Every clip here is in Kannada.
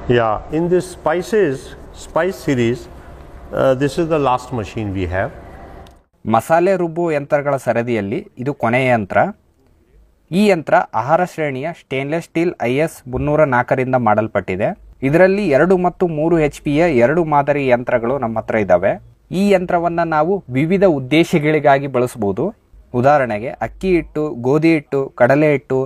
Yeah, in this spice series, this is the last machine we have. ಮಸಾಲೆ ರುಬ್ಬುವ ಯಂತ್ರಗಳ ಸರದಿಯಲ್ಲಿ ಇದು ಕೊನೆಯ ಯಂತ್ರ. ಈ ಯಂತ್ರ ಆಹಾರ ಶ್ರೇಣಿಯ ಸ್ಟೇನ್ಲೆಸ್ ಸ್ಟೀಲ್ IS 304ರಿಂದ ಮಾಡಲ್ಪಟ್ಟಿದೆ. ಇದರಲ್ಲಿ 2 ಮತ್ತು 3 HP ಯ 2 ಮಾದರಿ ಯಂತ್ರಗಳು ನಮ್ಮ ಹತ್ರ ಇದ್ದಾವೆ. ಈ ಯಂತ್ರವನ್ನು ನಾವು ವಿವಿಧ ಉದ್ದೇಶಗಳಿಗಾಗಿ ಬಳಸಬಹುದು. ಉದಾಹರಣೆಗೆ ಅಕ್ಕಿ ಹಿಟ್ಟು, ಗೋಧಿ ಹಿಟ್ಟು, ಕಡಲೆ ಹಿಟ್ಟು,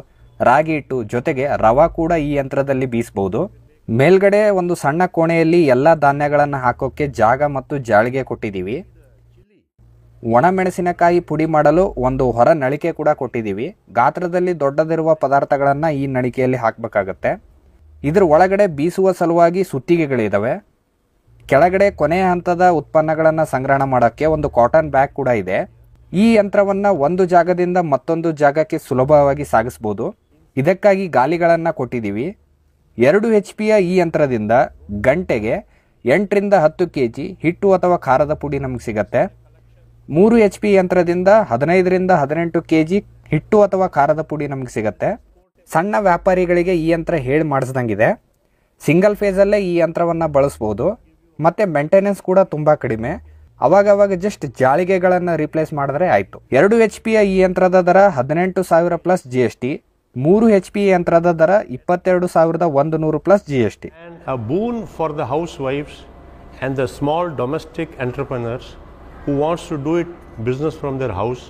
ರಾಗಿ ಹಿಟ್ಟು ಜೊತೆಗೆ ರವಾ ಕೂಡ ಈ ಯಂತ್ರದಲ್ಲಿ ಬೀಸಬಹುದು. ಮೇಲ್ಗಡೆ ಒಂದು ಸಣ್ಣ ಕೋಣೆಯಲ್ಲಿ ಎಲ್ಲ ಧಾನ್ಯಗಳನ್ನು ಹಾಕೋಕೆ ಜಾಗ ಮತ್ತು ಜಾಳಿಗೆ ಕೊಟ್ಟಿದ್ದೀವಿ. ಒಣಮೆಣಸಿನಕಾಯಿ ಪುಡಿ ಮಾಡಲು ಒಂದು ಹೊರ ನಳಿಕೆ ಕೂಡ ಕೊಟ್ಟಿದ್ದೀವಿ. ಗಾತ್ರದಲ್ಲಿ ದೊಡ್ಡದಿರುವ ಪದಾರ್ಥಗಳನ್ನು ಈ ನಳಿಕೆಯಲ್ಲಿ ಹಾಕಬೇಕಾಗತ್ತೆ. ಇದರ ಒಳಗಡೆ ಬೀಸುವ ಸಲುವಾಗಿ ಸುತ್ತಿಗೆಗಳಿದ್ದಾವೆ. ಕೆಳಗಡೆ ಕೊನೆಯ ಹಂತದ ಉತ್ಪನ್ನಗಳನ್ನು ಸಂಗ್ರಹಣ ಮಾಡೋಕ್ಕೆ ಒಂದು ಕಾಟನ್ ಬ್ಯಾಗ್ ಕೂಡ ಇದೆ. ಈ ಯಂತ್ರವನ್ನು ಒಂದು ಜಾಗದಿಂದ ಮತ್ತೊಂದು ಜಾಗಕ್ಕೆ ಸುಲಭವಾಗಿ ಸಾಗಿಸ್ಬೋದು. ಇದಕ್ಕಾಗಿ ಗಾಲಿಗಳನ್ನು ಕೊಟ್ಟಿದ್ದೀವಿ. 2 HP ಯ ಈ ಯಂತ್ರದಿಂದ ಗಂಟೆಗೆ 8 ರಿಂದ 10 kg ಹಿಟ್ಟು ಅಥವಾ ಖಾರದ ಪುಡಿ ನಮಗೆ ಸಿಗತ್ತೆ. 3 HP ಯಂತ್ರದಿಂದ 15 ರಿಂದ 18 kg ಹಿಟ್ಟು ಅಥವಾ ಖಾರದ ಪುಡಿ ನಮಗೆ ಸಿಗತ್ತೆ. ಸಣ್ಣ ವ್ಯಾಪಾರಿಗಳಿಗೆ ಈ ಯಂತ್ರ ಹೇಳಿ ಮಾಡಿಸ್ದಂಗಿದೆ. ಸಿಂಗಲ್ ಫೇಸಲ್ಲೇ ಈ ಯಂತ್ರವನ್ನು ಬಳಸ್ಬೋದು. ಮತ್ತು ಮೇಂಟೆನೆನ್ಸ್ ಕೂಡ ತುಂಬ ಕಡಿಮೆ. ಅವಾಗವಾಗ ಜಸ್ಟ್ ಜಾಳಿಗೆಗಳನ್ನು ರಿಪ್ಲೇಸ್ ಮಾಡಿದ್ರೆ ಆಯಿತು. 2 HP ಯ ಈ ಯಂತ್ರದ ದರ 18,000 ಪ್ಲಸ್ GST. 3 HP ಯಂತ್ರದ ದರ 22,100 plus GST. And a boon for the housewives and the small domestic entrepreneurs who wants to do it business from their house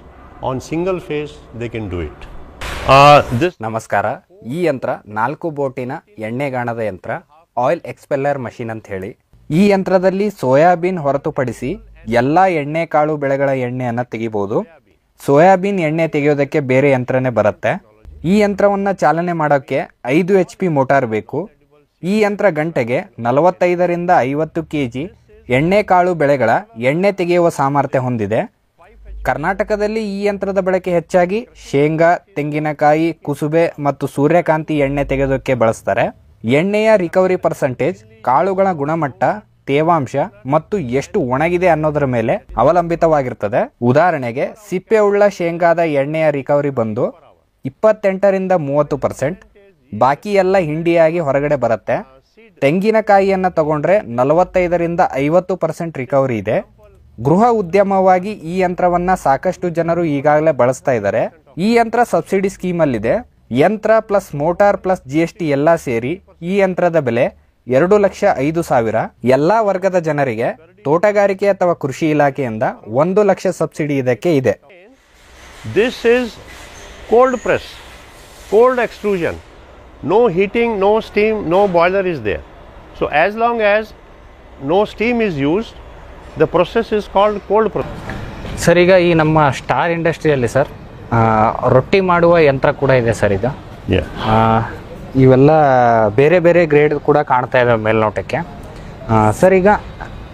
on single phase, they can do it. ನಮಸ್ಕಾರ. ಈ ಯಂತ್ರ 4 ಬೋಟಿನ ಎಣ್ಣೆಗಾಣದ ಯಂತ್ರ, ಆಯಿಲ್ ಎಕ್ಸ್ಪೆಲ್ಲರ್ ಮಷಿನ್ ಅಂತ ಹೇಳಿ. ಈ ಯಂತ್ರದಲ್ಲಿ ಸೋಯಾಬೀನ್ ಹೊರತುಪಡಿಸಿ ಎಲ್ಲ ಎಣ್ಣೆಕಾಳು ಬೆಳೆಗಳ ಎಣ್ಣೆಯನ್ನು ತೆಗಿಬಹುದು. ಸೋಯಾಬೀನ್ ಎಣ್ಣೆ ತೆಗೆಯೋದಕ್ಕೆ ಬೇರೆ ಯಂತ್ರನೇ ಬರುತ್ತೆ. ಈ ಯಂತ್ರವನ್ನು ಚಾಲನೆ ಮಾಡೋಕ್ಕೆ 5 HP ಮೋಟಾರ್ ಬೇಕು. ಈ ಯಂತ್ರ ಗಂಟೆಗೆ 45 ರಿಂದ 50 kg ಎಣ್ಣೆಕಾಳು ಬೆಳೆಗಳ ಎಣ್ಣೆ ತೆಗೆಯುವ ಸಾಮರ್ಥ್ಯ ಹೊಂದಿದೆ. ಕರ್ನಾಟಕದಲ್ಲಿ ಈ ಯಂತ್ರದ ಬಳಕೆ ಹೆಚ್ಚಾಗಿ ಶೇಂಗಾ, ತೆಂಗಿನಕಾಯಿ, ಕುಸುಬೆ ಮತ್ತು ಸೂರ್ಯಕಾಂತಿ ಎಣ್ಣೆ ತೆಗೆಯೋದಕ್ಕೆ ಬಳಸ್ತಾರೆ. ಎಣ್ಣೆಯ ರಿಕವರಿ ಪರ್ಸೆಂಟೇಜ್ ಕಾಳುಗಳ ಗುಣಮಟ್ಟ, ತೇವಾಂಶ ಮತ್ತು ಎಷ್ಟು ಒಣಗಿದೆ ಅನ್ನೋದರ ಮೇಲೆ ಅವಲಂಬಿತವಾಗಿರ್ತದೆ. ಉದಾಹರಣೆಗೆ ಸಿಪ್ಪೆ ಉಳ್ಳ ಶೇಂಗಾದ ಎಣ್ಣೆಯ ರಿಕವರಿ ಬಂದು 28 ರಿಂದ 30%. ಬಾಕಿ ಎಲ್ಲ ಹಿಂಡಿಯಾಗಿ ಹೊರಗಡೆ ಬರುತ್ತೆ. ತೆಂಗಿನಕಾಯಿಯನ್ನು ತಗೊಂಡ್ರೆ 45 ರಿಂದ 50% ರಿಕವರಿ ಇದೆ. ಗೃಹ ಉದ್ಯಮವಾಗಿ ಈ ಯಂತ್ರವನ್ನ ಸಾಕಷ್ಟು ಜನರು ಈಗಾಗಲೇ ಬಳಸ್ತಾ ಇದ್ದಾರೆ. ಈ ಯಂತ್ರ ಸಬ್ಸಿಡಿ ಸ್ಕೀಮಲ್ಲಿದೆ. ಯಂತ್ರ ಪ್ಲಸ್ ಮೋಟಾರ್ ಪ್ಲಸ್ GST ಎಲ್ಲ ಸೇರಿ ಈ ಯಂತ್ರದ ಬೆಲೆ 2,05,000. ಎಲ್ಲ ವರ್ಗದ ಜನರಿಗೆ ತೋಟಗಾರಿಕೆ ಅಥವಾ ಕೃಷಿ ಇಲಾಖೆಯಿಂದ 1 ಲಕ್ಷ ಸಬ್ಸಿಡಿ ಇದಕ್ಕೆ ಇದೆ. This is cold press, cold extrusion. No heating, no steam, no boiler is there. So as long as no steam is used, the process is called cold process. Sir, ಈಗ ಈ ನಮ್ಮ ಸ್ಟಾರ್ ಇಂಡಸ್ಟ್ರಿಯಲ್ಲಿ ಸರ್ ರೊಟ್ಟಿ ಮಾಡುವ ಯಂತ್ರ ಕೂಡ ಇದೆ ಸರ್. ಇದು ಇವೆಲ್ಲ ಬೇರೆ ಬೇರೆ ಗ್ರೇಡ್ ಕೂಡ ಕಾಣ್ತಾ ಇದ್ದಾವೆ ಮೇಲ್ನೋಟಕ್ಕೆ. ಸರ್, ಈಗ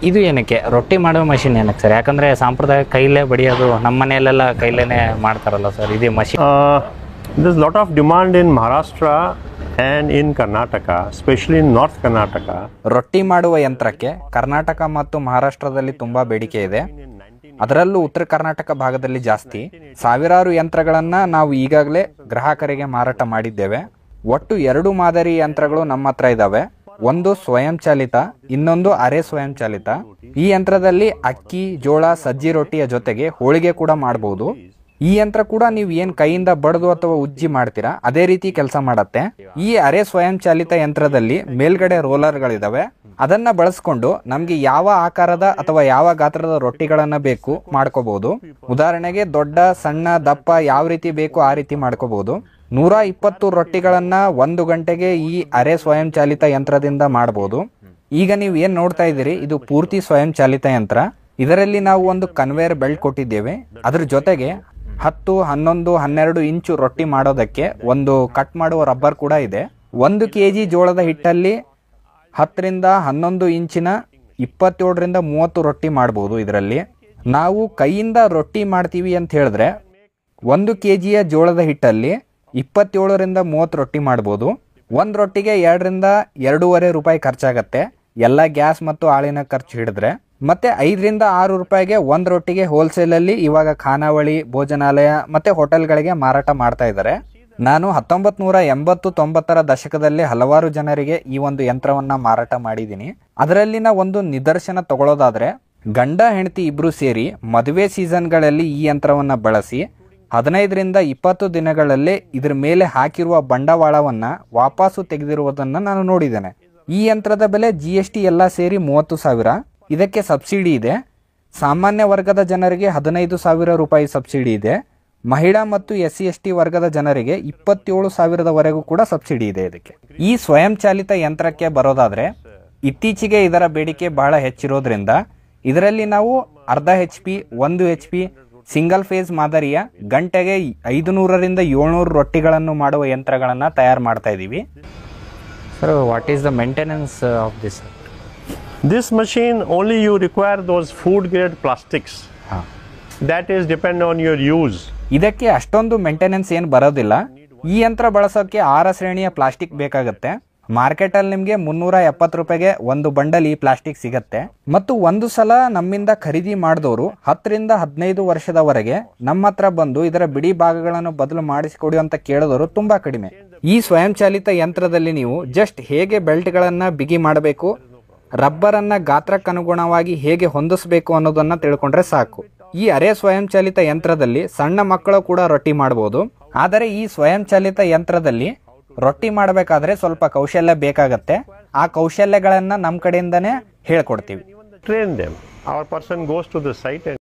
ಇದು ಏನಕ್ಕೆ ರೊಟ್ಟಿ ಮಾಡುವ ಮಷಿನ್ ಏನಕ್ಕೆ ಸರ್? ಯಾಕಂದರೆ ಸಾಂಪ್ರದಾಯ ಕೈಲೇ ಬಡಿಯೋದು ನಮ್ಮ ಮನೆಯಲ್ಲೆಲ್ಲ ಕೈಲೇ ಮಾಡ್ತಾರಲ್ಲ ಸರ್, ಇದೇ machine. There's a lot of demand in Maharashtra and in Karnataka, especially in North Karnataka. ರೊಟ್ಟಿ ಮಾಡುವ ಯಂತ್ರಕ್ಕೆ ಕರ್ನಾಟಕ ಮತ್ತು ಮಹಾರಾಷ್ಟ್ರದಲ್ಲಿ ತುಂಬಾ ಬೇಡಿಕೆ ಇದೆ. ಅದರಲ್ಲೂ ಉತ್ತರ ಕರ್ನಾಟಕ ಭಾಗದಲ್ಲಿ ಜಾಸ್ತಿ. ಸಾವಿರಾರು ಯಂತ್ರಗಳನ್ನು ನಾವು ಈಗಾಗಲೇ ಗ್ರಾಹಕರಿಗೆ ಮಾರಾಟ ಮಾಡಿದ್ದೇವೆ. ಒಟ್ಟು 2 ಮಾದರಿ ಯಂತ್ರಗಳು ನಮ್ಮ ಹತ್ರ ಇದ್ದಾವೆ. ಒಂದು ಸ್ವಯಂ ಚಾಲಿತ, ಇನ್ನೊಂದು ಅರೆ ಸ್ವಯಂ ಚಾಲಿತ. ಈ ಯಂತ್ರದಲ್ಲಿ ಅಕ್ಕಿ, ಜೋಳ, ಸಜ್ಜಿ ರೊಟ್ಟಿಯ ಜೊತೆಗೆ ಹೋಳಿಗೆ ಕೂಡ ಮಾಡಬಹುದು. ಈ ಯಂತ್ರ ಕೂಡ ನೀವು ಏನ್ ಕೈಯಿಂದ ಬಡ್ದು ಅಥವಾ ಉಜ್ಜಿ ಮಾಡ್ತೀರಾ ಅದೇ ರೀತಿ ಕೆಲಸ ಮಾಡತ್ತೆ. ಈ ಅರೆ ಸ್ವಯಂ ಚಾಲಿತ ಯಂತ್ರದಲ್ಲಿ ಮೇಲ್ಗಡೆ ರೋಲರ್ಗಳಿದಾವೆ. ಅದನ್ನ ಬಳಸ್ಕೊಂಡು ನಮ್ಗೆ ಯಾವ ಆಕಾರದ ಅಥವಾ ಯಾವ ಗಾತ್ರದ ರೊಟ್ಟಿಗಳನ್ನ ಬೇಕು ಮಾಡ್ಕೋಬಹುದು. ಉದಾಹರಣೆಗೆ ದೊಡ್ಡ, ಸಣ್ಣ, ದಪ್ಪ ಯಾವ ರೀತಿ ಬೇಕು ಆ ರೀತಿ ಮಾಡ್ಕೋಬಹುದು. 120 ರೊಟ್ಟಿಗಳನ್ನ 1 ಗಂಟೆಗೆ ಈ ಅರೆ ಸ್ವಯಂ ಚಾಲಿತ ಯಂತ್ರದಿಂದ ಮಾಡಬಹುದು. ಈಗ ನೀವು ಏನ್ ನೋಡ್ತಾ ಇದ್ದೀರಿ, ಇದು ಪೂರ್ತಿ ಸ್ವಯಂ ಚಾಲಿತ ಯಂತ್ರ. ಇದರಲ್ಲಿ ನಾವು ಒಂದು ಕನ್ವೇಯರ್ ಬೆಲ್ಟ್ ಕೊಟ್ಟಿದ್ದೇವೆ. ಅದ್ರ ಜೊತೆಗೆ 10, 11, 12 ಇಂಚು ರೊಟ್ಟಿ ಮಾಡೋದಕ್ಕೆ ಒಂದು ಕಟ್ ಮಾಡುವ ರಬ್ಬರ್ ಕೂಡ ಇದೆ. 1 kg ಜೋಳದ ಹಿಟ್ಟಲ್ಲಿ 10 ರಿಂದ 11 ಇಂಚಿನ 27 ರಿಂದ 30 ರೊಟ್ಟಿ ಮಾಡಬಹುದು. ಇದರಲ್ಲಿ ನಾವು ಕೈಯಿಂದ ರೊಟ್ಟಿ ಮಾಡ್ತೀವಿ ಅಂತ ಹೇಳಿದ್ರೆ 1 kg ಜೋಳದ ಹಿಟ್ಟಲ್ಲಿ 27 ರಿಂದ 30 ರೊಟ್ಟಿ ಮಾಡಬಹುದು. ಒಂದು ರೊಟ್ಟಿಗೆ 2 ರಿಂದ 2.5 ರೂಪಾಯಿ ಖರ್ಚಾಗತ್ತೆ, ಎಲ್ಲ ಗ್ಯಾಸ್ ಮತ್ತು ಆಳಿನ ಖರ್ಚು ಹಿಡಿದ್ರೆ. ಮತ್ತೆ 5 ರಿಂದ 6 ರೂಪಾಯಿಗೆ ಒಂದು ರೊಟ್ಟಿಗೆ ಹೋಲ್ಸೇಲ್ ಅಲ್ಲಿ ಇವಾಗ ಖಾನಾವಳಿ, ಭೋಜನಾಲಯ ಮತ್ತೆ ಹೋಟೆಲ್ಗಳಿಗೆ ಮಾರಾಟ ಮಾಡ್ತಾ ಇದ್ದಾರೆ. ನಾನು 1980-90ರ ದಶಕದಲ್ಲಿ ಹಲವಾರು ಜನರಿಗೆ ಈ ಒಂದು ಯಂತ್ರವನ್ನ ಮಾರಾಟ ಮಾಡಿದ್ದೀನಿ. ಅದರಲ್ಲಿನ ಒಂದು ನಿದರ್ಶನ ತಗೊಳ್ಳೋದಾದ್ರೆ, ಗಂಡ ಹೆಂಡತಿ ಇಬ್ರು ಸೇರಿ ಮದುವೆ ಸೀಸನ್ಗಳಲ್ಲಿ ಈ ಯಂತ್ರವನ್ನ ಬಳಸಿ 15ರಿಂದ 20 ದಿನಗಳಲ್ಲೇ ಇದ್ರ ಮೇಲೆ ಹಾಕಿರುವ ಬಂಡವಾಳವನ್ನ ವಾಪಸ್ಸು ತೆಗೆದಿರುವುದನ್ನು ನಾನು ನೋಡಿದ್ದೇನೆ. ಈ ಯಂತ್ರದ ಬೆಲೆ GST ಎಲ್ಲ ಸೇರಿ 30,000. ಇದಕ್ಕೆ ಸಬ್ಸಿಡಿ ಇದೆ. ಸಾಮಾನ್ಯ ವರ್ಗದ ಜನರಿಗೆ 15,000 ರೂಪಾಯಿ ಸಬ್ಸಿಡಿ ಇದೆ. ಮಹಿಳಾ ಮತ್ತು SC/ST ವರ್ಗದ ಜನರಿಗೆ 27,000ವರೆಗೂ ಕೂಡ ಸಬ್ಸಿಡಿ ಇದೆ ಇದಕ್ಕೆ. ಈ ಸ್ವಯಂ ಚಾಲಿತ ಯಂತ್ರಕ್ಕೆ ಬರೋದಾದ್ರೆ, ಇತ್ತೀಚೆಗೆ ಇದರ ಬೇಡಿಕೆ ಬಹಳ ಹೆಚ್ಚಿರೋದ್ರಿಂದ ಇದರಲ್ಲಿ ನಾವು ಅರ್ಧ HP, 1 HP ಸಿಂಗಲ್ ಫೇಸ್ ಮಾದರಿಯ ಗಂಟೆಗೆ 500ರಿಂದ 700 ರೊಟ್ಟಿಗಳನ್ನು ಮಾಡುವ ಯಂತ್ರಗಳನ್ನು ತಯಾರು ಮಾಡ್ತಾ ಇದ್ದೀವಿ. Sir, what is the maintenance of this? This machine only you require those food grade plastics. That is depend on your use. ಇದಕ್ಕೆ ಅಷ್ಟೊಂದು ಮೇಂಟೆನೆನ್ಸ್ ಏನು ಬರೋದಿಲ್ಲ. ಈ ಯಂತ್ರ ಬಳಸೋಕೆ 6 ಶ್ರೇಣಿಯ ಪ್ಲಾಸ್ಟಿಕ್ ಬೇಕಾಗುತ್ತೆ. ಮಾರ್ಕೆಟಲ್ಲಿ ನಿಮಗೆ 370 ರೂಪಾಯಿಗೆ ಒಂದು ಬಂಡಲ್ ಈ ಪ್ಲಾಸ್ಟಿಕ್ ಸಿಗತ್ತೆ. ಮತ್ತು ಒಂದು ಸಲ ನಮ್ಮಿಂದ ಖರೀದಿ ಮಾಡಿದವರು 10ರಿಂದ 15 ವರ್ಷದವರೆಗೆ ನಮ್ಮ ಹತ್ರ ಬಂದು ಇದರ ಬಿಡಿ ಭಾಗಗಳನ್ನು ಬದಲು ಮಾಡಿಸಿಕೊಡಿ ಅಂತ ಕೇಳಿದವರು ತುಂಬಾ ಕಡಿಮೆ. ಈ ಸ್ವಯಂ ಚಾಲಿತ ಯಂತ್ರದಲ್ಲಿ ನೀವು ಜಸ್ಟ್ ಹೇಗೆ ಬೆಲ್ಟ್ಗಳನ್ನ ಬಿಗಿ ಮಾಡಬೇಕು, ರಬ್ಬರ್ ಅನ್ನ ಗಾತ್ರಕ್ಕನುಗುಣವಾಗಿ ಹೇಗೆ ಹೊಂದಿಸಬೇಕು ಅನ್ನೋದನ್ನ ತಿಳ್ಕೊಂಡ್ರೆ ಸಾಕು. ಈ ಅರೆ ಸ್ವಯಂ ಚಾಲಿತ ಯಂತ್ರದಲ್ಲಿ ಸಣ್ಣ ಮಕ್ಕಳು ಕೂಡ ರೊಟ್ಟಿ ಮಾಡಬಹುದು. ಆದರೆ ಈ ಸ್ವಯಂ ಚಾಲಿತ ಯಂತ್ರದಲ್ಲಿ ರೊಟ್ಟಿ ಮಾಡಬೇಕಾದ್ರೆ ಸ್ವಲ್ಪ ಕೌಶಲ್ಯ ಬೇಕಾಗತ್ತೆ. ಆ ಕೌಶಲ್ಯಗಳನ್ನ ನಮ್ಮ ಕಡೆಯಿಂದನೇ ಹೇಳ್ಕೊಡ್ತೀವಿ. Train them. Our person goes to the site and